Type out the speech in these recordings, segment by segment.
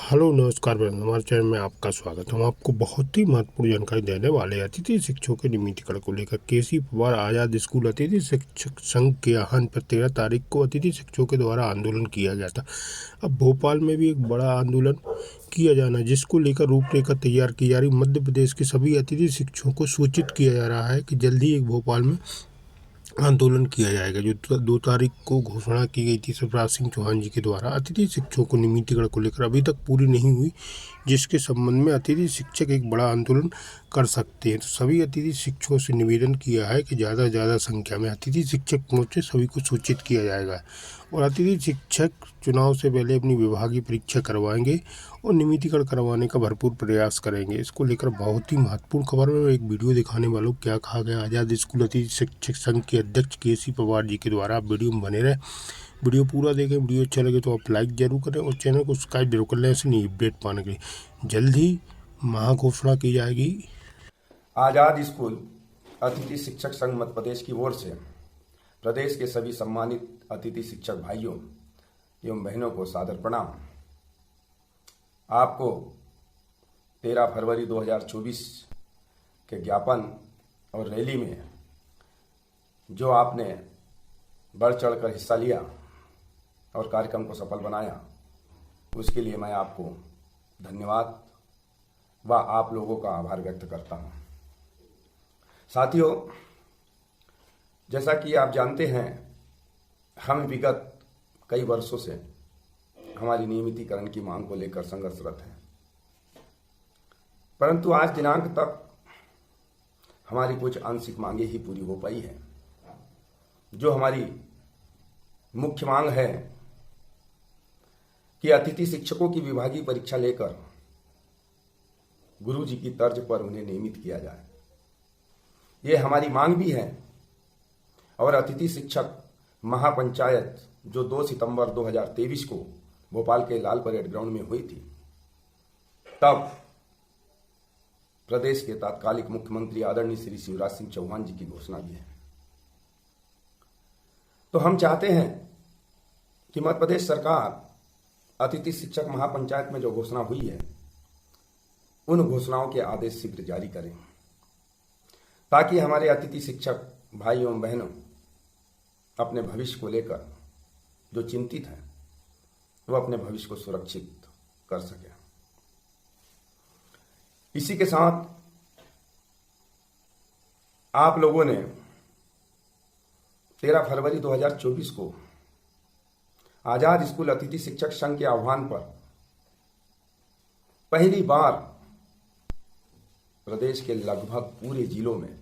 Hello नमस्कार बहन, हमारे चैनल में आपका स्वागत है। हम आपको बहुत ही महत्वपूर्ण जानकारी देने वाले हैं। अतिथि शिक्षकों के नियमितीकरण को लेकर केसी पवार आज़ाद स्कूल अतिथि शिक्षक संघ के आह्वान पर 13 तारीख को अतिथि शिक्षकों के द्वारा आंदोलन किया गया था। अब भोपाल में भी एक बड़ा आंदोलन किया जाना है, जिसको लेकर रूपरेखा तैयार की जा रही। मध्य प्रदेश के सभी अतिथि शिक्षकों को सूचित किया जा रहा है कि जल्दी एक भोपाल में आंदोलन किया जाएगा। जो 2 तारीख को घोषणा की गई थी शिवराज सिंह चौहान जी के द्वारा अतिथि शिक्षकों को नियमितीकरण को लेकर अभी तक पूरी नहीं हुई, जिसके संबंध में अतिथि शिक्षक एक बड़ा आंदोलन कर सकते हैं। तो सभी अतिथि शिक्षकों से निवेदन किया है कि ज़्यादा से ज़्यादा संख्या में अतिथि शिक्षक पहुँचे, सभी को सूचित किया जाएगा और अतिथि शिक्षक चुनाव से पहले अपनी विभागीय परीक्षा करवाएंगे और नियमितीकरण करवाने का भरपूर प्रयास करेंगे। इसको लेकर बहुत ही महत्वपूर्ण खबर में एक वीडियो दिखाने वालों को क्या कहा गया आज़ाद स्कूल अतिथि शिक्षक संघ के अध्यक्ष केसी पवार जी के द्वारा। आप वीडियो में बने रहे, वीडियो पूरा देखें। वीडियो अच्छा लगे तो आप लाइक जरूर करें और चैनल को सब्सक्राइब जरूर कर लें ऐसे नई अपडेट पाने के लिए। जल्द ही महाघोषणा की जाएगी। आज़ाद स्कूल अतिथि शिक्षक संघ मध्य प्रदेश की ओर से प्रदेश के सभी सम्मानित अतिथि शिक्षक भाइयों एवं बहनों को सादर प्रणाम। आपको 13 फरवरी 2024 के ज्ञापन और रैली में जो आपने बढ़ चढ़कर हिस्सा लिया और कार्यक्रम को सफल बनाया, उसके लिए मैं आपको धन्यवाद व आप लोगों का आभार व्यक्त करता हूं। साथियों, जैसा कि आप जानते हैं, हम विगत कई वर्षों से हमारी नियमितीकरण की मांग को लेकर संघर्षरत हैं, परंतु आज दिनांक तक हमारी कुछ आंशिक मांगे ही पूरी हो पाई है। जो हमारी मुख्य मांग है कि अतिथि शिक्षकों की विभागीय परीक्षा लेकर गुरुजी की तर्ज पर उन्हें नियमित किया जाए, ये हमारी मांग भी है। और अतिथि शिक्षक महापंचायत जो 2 सितंबर 2023 को भोपाल के लाल परेड ग्राउंड में हुई थी, तब प्रदेश के तत्कालिक मुख्यमंत्री आदरणीय श्री शिवराज सिंह चौहान जी की घोषणा भी है। तो हम चाहते हैं कि मध्य प्रदेश सरकार अतिथि शिक्षक महापंचायत में जो घोषणा हुई है, उन घोषणाओं के आदेश शीघ्र जारी करें, ताकि हमारे अतिथि शिक्षक भाई एवं बहनों अपने भविष्य को लेकर जो चिंतित हैं, वो अपने भविष्य को सुरक्षित कर सकें। इसी के साथ आप लोगों ने 13 फरवरी 2024 को आजाद स्कूल अतिथि शिक्षक संघ के आह्वान पर पहली बार प्रदेश के लगभग पूरे जिलों में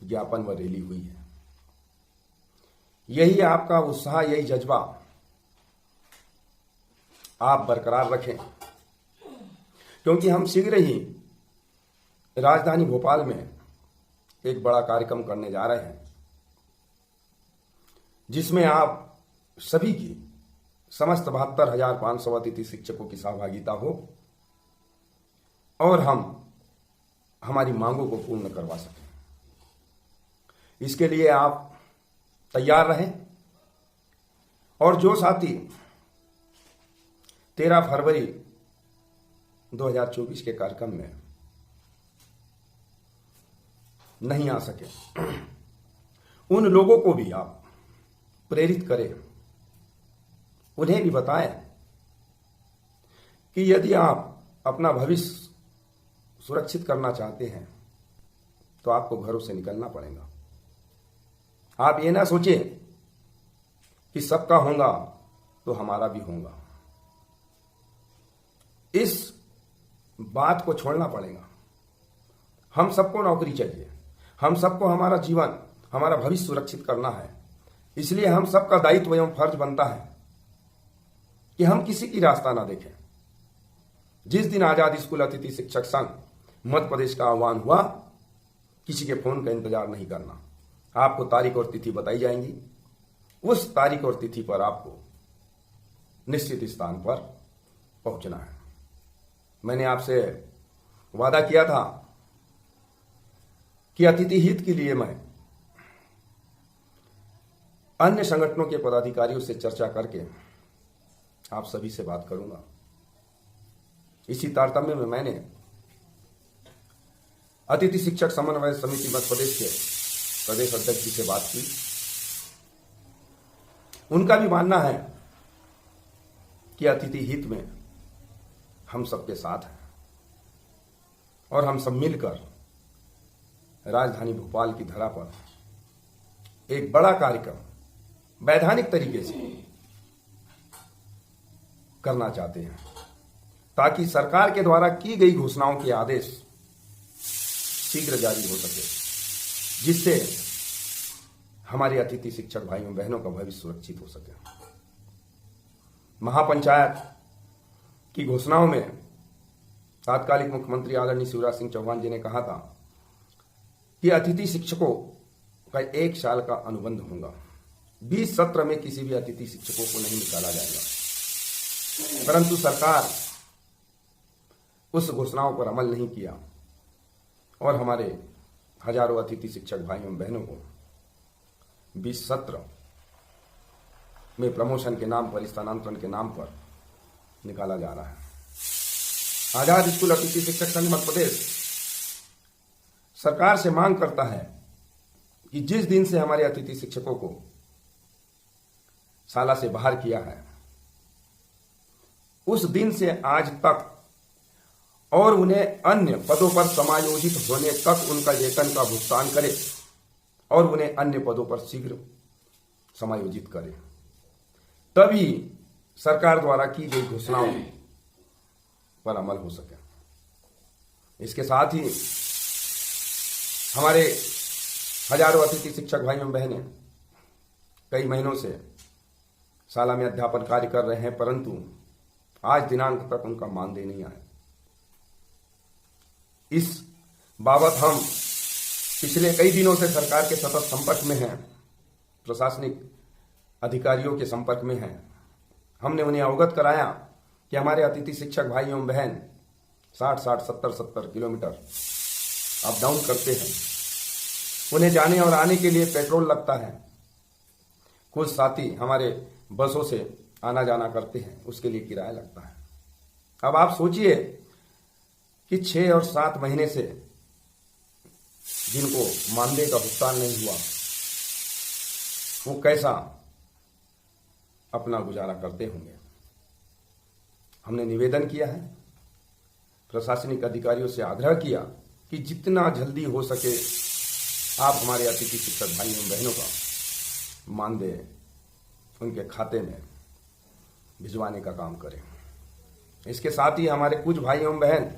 ज्ञापन व रैली हुई है। यही आपका उत्साह, यही जज्बा आप बरकरार रखें, क्योंकि हम शीघ्र ही राजधानी भोपाल में एक बड़ा कार्यक्रम करने जा रहे हैं, जिसमें आप सभी की समस्त 72,500 अतिथि शिक्षकों की सहभागिता हो और हम हमारी मांगों को पूर्ण करवा सकें। इसके लिए आप तैयार रहें और जो साथी 13 फरवरी 2024 के कार्यक्रम में नहीं आ सके, उन लोगों को भी आप प्रेरित करें, उन्हें भी बताएं कि यदि आप अपना भविष्य सुरक्षित करना चाहते हैं तो आपको घरों से निकलना पड़ेगा। आप ये ना सोचें कि सबका होगा तो हमारा भी होगा। इस बात को छोड़ना पड़ेगा। हम सबको नौकरी चाहिए, हम सबको हमारा जीवन, हमारा भविष्य सुरक्षित करना है। इसलिए हम सबका दायित्व एवं फर्ज बनता है कि हम किसी की रास्ता ना देखें। जिस दिन आजाद स्कूल अतिथि शिक्षक संघ मध्य प्रदेश का आह्वान हुआ, किसी के फोन का इंतजार नहीं करना। आपको तारीख और तिथि बताई जाएंगी, उस तारीख और तिथि पर आपको निश्चित स्थान पर पहुंचना है। मैंने आपसे वादा किया था कि अतिथि हित के लिए मैं अन्य संगठनों के पदाधिकारियों से चर्चा करके आप सभी से बात करूंगा इसी तारतम्य में मैंने अतिथि शिक्षक समन्वय समिति मध्य प्रदेश के प्रदेश अध्यक्ष जी से बात की। उनका भी मानना है कि अतिथि हित में हम सबके साथ हैं और हम सब मिलकर राजधानी भोपाल की धरा पर एक बड़ा कार्यक्रम वैधानिक तरीके से करना चाहते हैं, ताकि सरकार के द्वारा की गई घोषणाओं के आदेश शीघ्र जारी हो सके, जिससे हमारे अतिथि शिक्षक भाइयों बहनों का भविष्य सुरक्षित हो सके। महापंचायत की घोषणाओं में तात्कालिक मुख्यमंत्री आदरणीय शिवराज सिंह चौहान जी ने कहा था कि अतिथि शिक्षकों का 1 साल का अनुबंध होगा। 20 सत्र में किसी भी अतिथि शिक्षकों को नहीं निकाला जाएगा, परंतु सरकार उस घोषणाओं पर अमल नहीं किया और हमारे हजारों अतिथि शिक्षक भाइयों बहनों को 20 सत्र में प्रमोशन के नाम पर, स्थानांतरण के नाम पर निकाला जा रहा है। आजाद स्कूल अतिथि शिक्षक संघ मध्य प्रदेश सरकार से मांग करता है कि जिस दिन से हमारे अतिथि शिक्षकों को शाला से बाहर किया है, उस दिन से आज तक और उन्हें अन्य पदों पर समायोजित होने तक उनका वेतन का भुगतान करे और उन्हें अन्य पदों पर शीघ्र समायोजित करे, तभी सरकार द्वारा की गई घोषणाओं पर अमल हो सके। इसके साथ ही हमारे हजारों अतिथि शिक्षक भाइयों बहनें कई महीनों से शाला में अध्यापन कार्य कर रहे हैं, परंतु आज दिनांक तक उनका मानदेय नहीं आया। इस बाबत हम पिछले कई दिनों से सरकार के सतत संपर्क में हैं, प्रशासनिक अधिकारियों के संपर्क में हैं। हमने उन्हें अवगत कराया कि हमारे अतिथि शिक्षक भाई एवं बहन 60-60, 70-70 किलोमीटर अप डाउन करते हैं। उन्हें जाने और आने के लिए पेट्रोल लगता है। कुछ साथी हमारे बसों से आना जाना करते हैं, उसके लिए किराया लगता है। अब आप सोचिए कि 6 और 7 महीने से जिनको मानदेय का भुगतान नहीं हुआ, वो कैसा अपना गुजारा करते होंगे। हमने निवेदन किया है, प्रशासनिक अधिकारियों से आग्रह किया कि जितना जल्दी हो सके आप हमारे अतिथि शिक्षक भाई एवं बहनों का मानदेय उनके खाते में भिजवाने का काम करें। इसके साथ ही हमारे कुछ भाई एवं बहन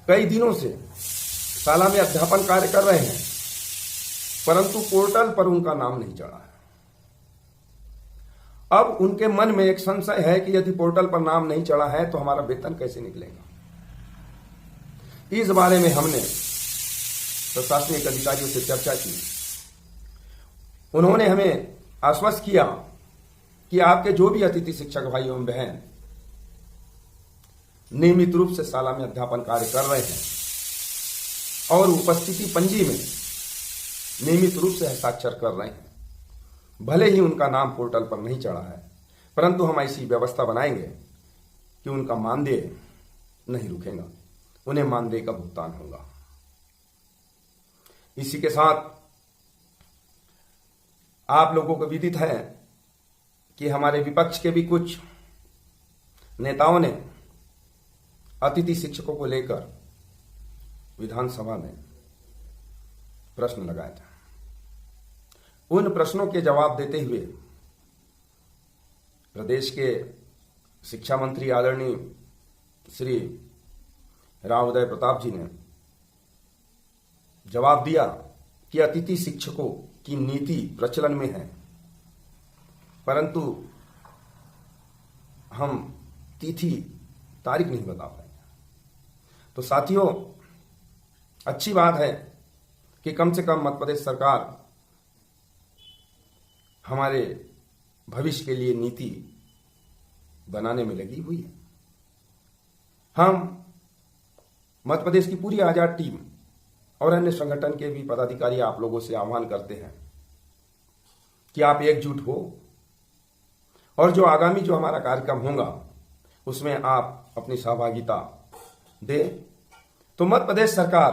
कई दिनों से शाला में अध्यापन कार्य कर रहे हैं, परंतु पोर्टल पर उनका नाम नहीं चढ़ा है। अब उनके मन में एक संशय है कि यदि पोर्टल पर नाम नहीं चढ़ा है तो हमारा वेतन कैसे निकलेगा। इस बारे में हमने प्रशासनिक अधिकारियों से चर्चा की। उन्होंने हमें आश्वस्त किया कि आपके जो भी अतिथि शिक्षक भाई एवं बहन नियमित रूप से शाला में अध्यापन कार्य कर रहे हैं और उपस्थिति पंजी में नियमित रूप से हस्ताक्षर कर रहे हैं, भले ही उनका नाम पोर्टल पर नहीं चढ़ा है, परंतु हम ऐसी व्यवस्था बनाएंगे कि उनका मानदेय नहीं रुकेगा, उन्हें मानदेय का भुगतान होगा। इसी के साथ आप लोगों को विदित है कि हमारे विपक्ष के भी कुछ नेताओं ने अतिथि शिक्षकों को लेकर विधानसभा में प्रश्न लगाया था। उन प्रश्नों के जवाब देते हुए प्रदेश के शिक्षा मंत्री आदरणीय श्री राव उदय प्रताप जी ने जवाब दिया कि अतिथि शिक्षकों की नीति प्रचलन में है, परंतु हम तिथि तारीख नहीं बता पाएंगे। तो साथियों, अच्छी बात है कि कम से कम मध्य प्रदेश सरकार हमारे भविष्य के लिए नीति बनाने में लगी हुई है। हम मध्य प्रदेश की पूरी आजाद टीम और अन्य संगठन के भी पदाधिकारी आप लोगों से आह्वान करते हैं कि आप एकजुट हो और जो आगामी जो हमारा कार्यक्रम होगा उसमें आप अपनी सहभागिता दें। तो मध्य प्रदेश सरकार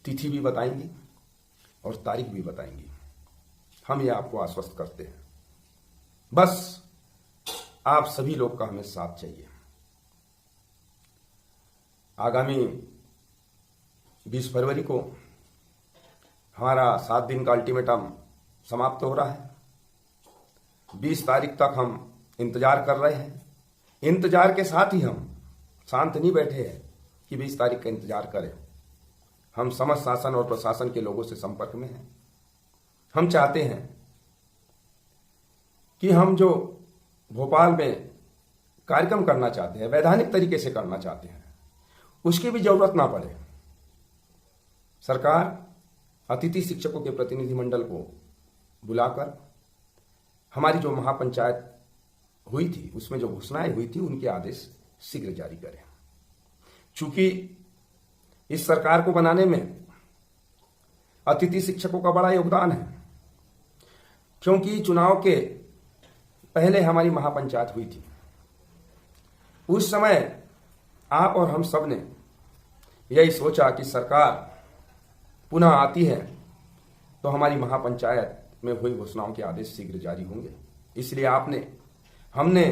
तिथि भी बताएंगी और तारीख भी बताएंगी। हम ये आपको आश्वस्त करते हैं। बस आप सभी लोग का हमें साथ चाहिए। आगामी 20 फरवरी को हमारा 7 दिन का अल्टीमेटम समाप्त हो रहा है। 20 तारीख तक हम इंतजार कर रहे हैं। इंतजार के साथ ही हम शांत नहीं बैठे हैं कि 20 तारीख का इंतजार करें। हम समस्त शासन और प्रशासन के लोगों से संपर्क में हैं। हम चाहते हैं कि हम जो भोपाल में कार्यक्रम करना चाहते हैं, वैधानिक तरीके से करना चाहते हैं, उसकी भी जरूरत ना पड़े। सरकार अतिथि शिक्षकों के प्रतिनिधिमंडल को बुलाकर हमारी जो महापंचायत हुई थी उसमें जो घोषणाएं हुई थी उनके आदेश शीघ्र जारी करें। चूंकि इस सरकार को बनाने में अतिथि शिक्षकों का बड़ा योगदान है, क्योंकि चुनाव के पहले हमारी महापंचायत हुई थी। उस समय आप और हम सब ने यही सोचा कि सरकार पुनः आती है तो हमारी महापंचायत में हुई घोषणाओं के आदेश शीघ्र जारी होंगे। इसलिए हमने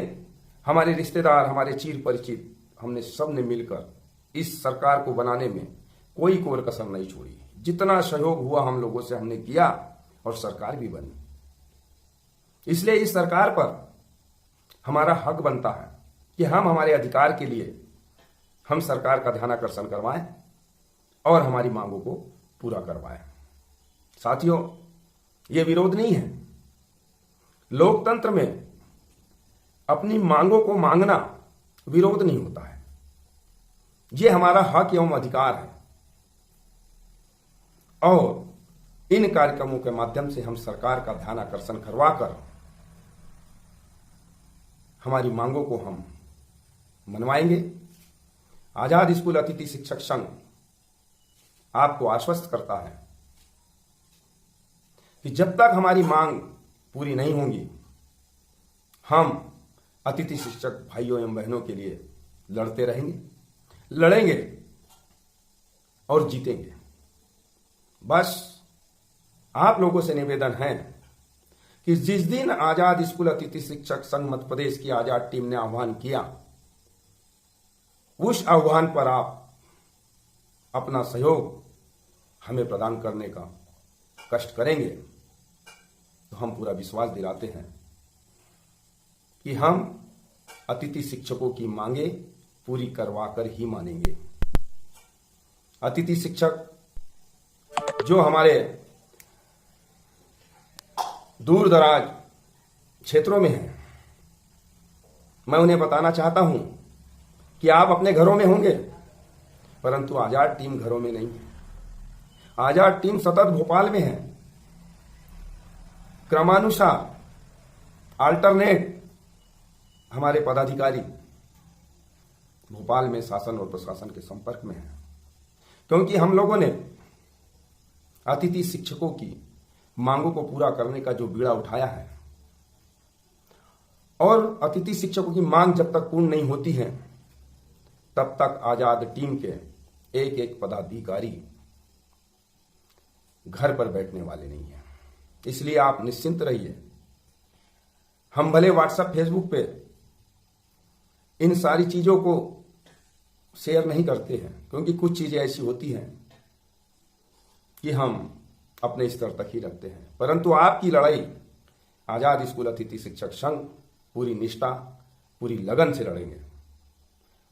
हमारे रिश्तेदार, हमारे चीर परिचित, हमने सब ने मिलकर इस सरकार को बनाने में कोई कोर कसर नहीं छोड़ी। जितना सहयोग हुआ हम लोगों से हमने किया और सरकार भी बनी। इसलिए इस सरकार पर हमारा हक बनता है कि हम हमारे अधिकार के लिए हम सरकार का ध्यानाकर्षण करवाएं और हमारी मांगों को पूरा करवाएं। साथियों, ये विरोध नहीं है। लोकतंत्र में अपनी मांगों को मांगना विरोध नहीं होता है। ये हमारा हक एवं अधिकार है और इन कार्यक्रमों के माध्यम से हम सरकार का ध्यानाकर्षण करवाकर हमारी मांगों को हम मनवाएंगे। आजाद स्कूल अतिथि शिक्षक संघ आपको आश्वस्त करता है कि जब तक हमारी मांग पूरी नहीं होंगी हम अतिथि शिक्षक भाइयों एवं बहनों के लिए लड़ते रहेंगे, लड़ेंगे और जीतेंगे। बस आप लोगों से निवेदन है कि जिस दिन आजाद स्कूल अतिथि शिक्षक संघ मध्य प्रदेश की आजाद टीम ने आह्वान किया, उस आह्वान पर आप अपना सहयोग हमें प्रदान करने का कष्ट करेंगे तो हम पूरा विश्वास दिलाते हैं कि हम अतिथि शिक्षकों की मांगे पूरी करवाकर ही मानेंगे। अतिथि शिक्षक जो हमारे दूर दराज क्षेत्रों में हैं, मैं उन्हें बताना चाहता हूं कि आप अपने घरों में होंगे परंतु आजाद टीम घरों में नहीं है। आजाद टीम सतत भोपाल में है। क्रमानुसार अल्टरनेट हमारे पदाधिकारी भोपाल में शासन और प्रशासन के संपर्क में हैं, क्योंकि हम लोगों ने अतिथि शिक्षकों की मांगों को पूरा करने का जो बीड़ा उठाया है और अतिथि शिक्षकों की मांग जब तक पूर्ण नहीं होती है तब तक आजाद टीम के एक एक पदाधिकारी घर पर बैठने वाले नहीं हैं। इसलिए आप निश्चिंत रहिए। हम भले व्हाट्सएप, फेसबुक पे इन सारी चीजों को शेयर नहीं करते हैं, क्योंकि कुछ चीजें ऐसी होती हैं कि हम अपने स्तर तक ही रखते हैं, परंतु आपकी लड़ाई आजाद स्कूल अतिथि शिक्षक संघ पूरी निष्ठा, पूरी लगन से लड़ेंगे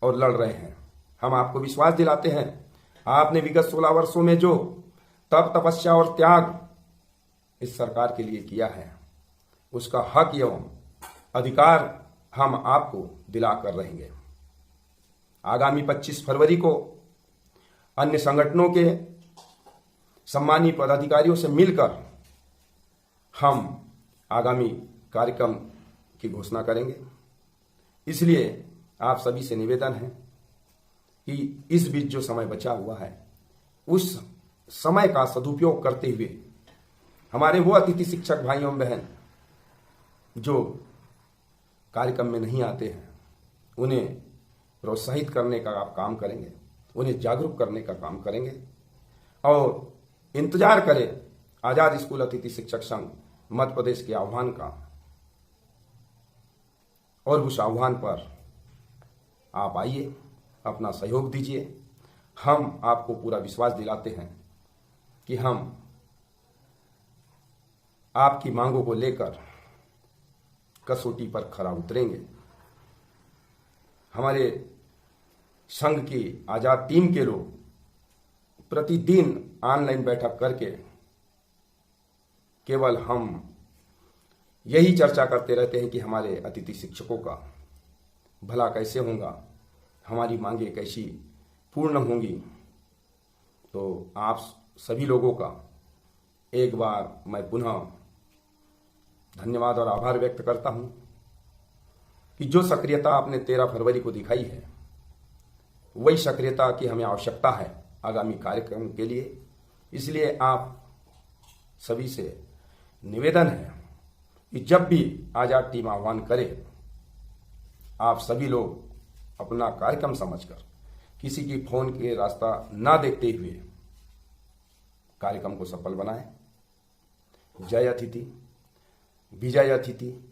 और लड़ रहे हैं। हम आपको विश्वास दिलाते हैं, आपने विगत 16 वर्षों में जो तप, तपस्या और त्याग इस सरकार के लिए किया है उसका हक एवं अधिकार हम आपको दिलाकर रहेंगे। आगामी 25 फरवरी को अन्य संगठनों के सम्मानीय पदाधिकारियों से मिलकर हम आगामी कार्यक्रम की घोषणा करेंगे। इसलिए आप सभी से निवेदन है कि इस बीच जो समय बचा हुआ है उस समय का सदुपयोग करते हुए हमारे वो अतिथि शिक्षक भाइयों बहन जो कार्यक्रम में नहीं आते हैं उन्हें प्रोत्साहित करने का आप काम करेंगे, उन्हें जागरूक करने का काम करेंगे और इंतजार करें आजाद स्कूल अतिथि शिक्षक संघ मध्य प्रदेश के आह्वान का। और उस आह्वान पर आप आइए, अपना सहयोग दीजिए। हम आपको पूरा विश्वास दिलाते हैं कि हम आपकी मांगों को लेकर कसौटी पर खरा उतरेंगे। हमारे संघ की आजाद टीम के लोग प्रतिदिन ऑनलाइन बैठक करके केवल हम यही चर्चा करते रहते हैं कि हमारे अतिथि शिक्षकों का भला कैसे होगा, हमारी मांगें कैसी पूर्ण होंगी। तो आप सभी लोगों का एक बार मैं पुनः धन्यवाद और आभार व्यक्त करता हूं कि जो सक्रियता आपने 13 फरवरी को दिखाई है, वही सक्रियता की हमें आवश्यकता है आगामी कार्यक्रम के लिए। इसलिए आप सभी से निवेदन है कि जब भी आजाद टीम आह्वान करे, आप सभी लोग अपना कार्यक्रम समझकर किसी की फोन के रास्ता ना देखते हुए कार्यक्रम को सफल बनाएं। जय अतिथि, विजय अतिथि।